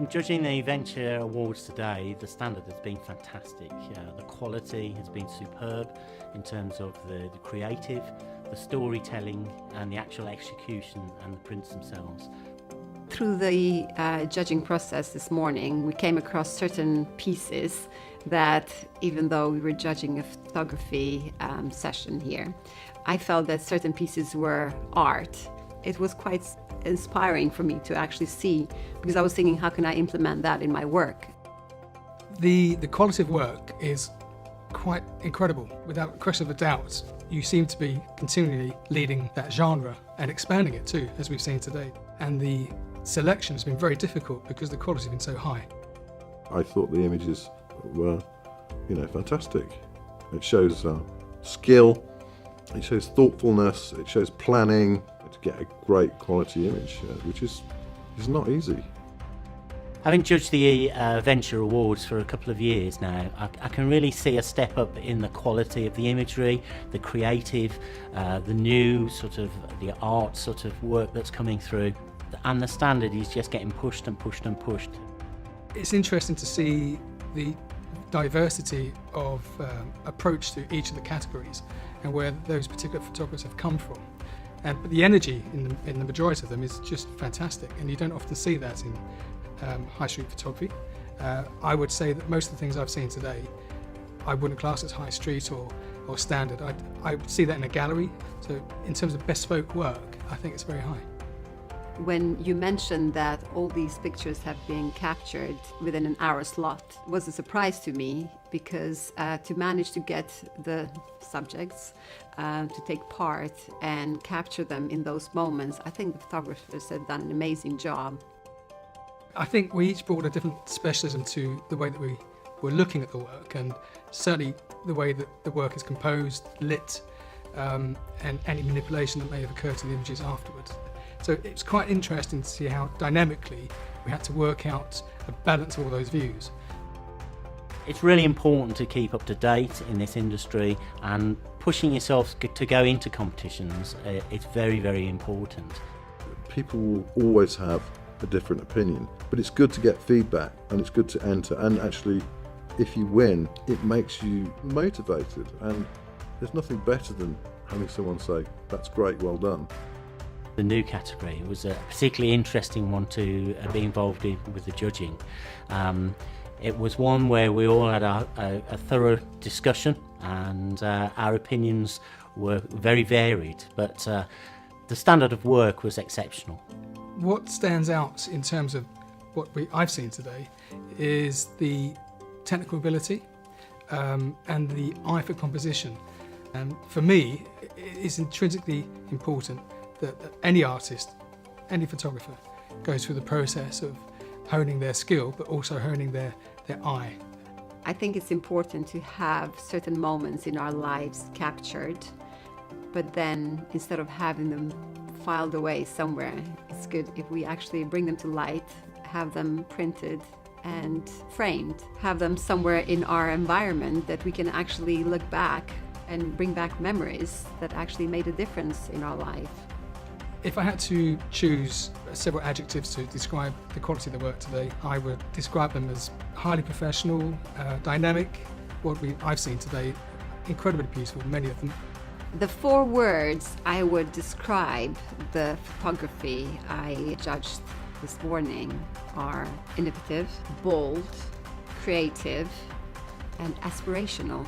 Judging the Venture Awards today, the standard has been fantastic. The quality has been superb in terms of the creative, the storytelling and the actual execution and the prints themselves. Through the judging process this morning, we came across certain pieces that, even though we were judging a photography session here, I felt that certain pieces were art. It was quite inspiring for me to actually see, because I was thinking, how can I implement that in my work? The quality of work is quite incredible. Without a question of a doubt, you seem to be continually leading that genre and expanding it too, as we've seen today. And the selection has been very difficult because the quality has been so high. I thought the images were, fantastic. It shows skill, it shows thoughtfulness, it shows planning to get a great quality image, which is not easy. Having judged the Venture Awards for a couple of years now, I can really see a step up in the quality of the imagery, the creative, the new the art work that's coming through, and the standard is just getting pushed and pushed and pushed. It's interesting to see the diversity of approach to each of the categories and where those particular photographers have come from. But the energy in the majority of them is just fantastic, and you don't often see that in high street photography. I would say that most of the things I've seen today, I wouldn't class as high street or standard. I would see that in a gallery. So in terms of bespoke work, I think it's very high. When you mentioned that all these pictures have been captured within an hour slot, it was a surprise to me, because to manage to get the subjects to take part and capture them in those moments, I think the photographers have done an amazing job. I think we each brought a different specialism to the way that we were looking at the work, and certainly the way that the work is composed, lit, and any manipulation that may have occurred to the images afterwards. So it's quite interesting to see how dynamically we had to work out a balance of all those views. It's really important to keep up to date in this industry, and pushing yourself to go into competitions is very, very important. People will always have a different opinion, but it's good to get feedback and it's good to enter, and actually if you win it makes you motivated, and there's nothing better than having someone say, "That's great, well done." The new category was a particularly interesting one to be involved in with the judging. It was one where we all had a thorough discussion, and our opinions were very varied, but the standard of work was exceptional. What stands out in terms of what I've seen today is the technical ability and the eye for composition. And for me, it is intrinsically important that any artist, any photographer, goes through the process of honing their skill, but also honing their eye. I think it's important to have certain moments in our lives captured, but then instead of having them filed away somewhere, it's good if we actually bring them to light, have them printed and framed, have them somewhere in our environment that we can actually look back and bring back memories that actually made a difference in our life. If I had to choose several adjectives to describe the quality of the work today, I would describe them as highly professional, dynamic. What I've seen today, incredibly beautiful, many of them. The 4 words I would describe the photography I judged this morning are innovative, bold, creative, and aspirational.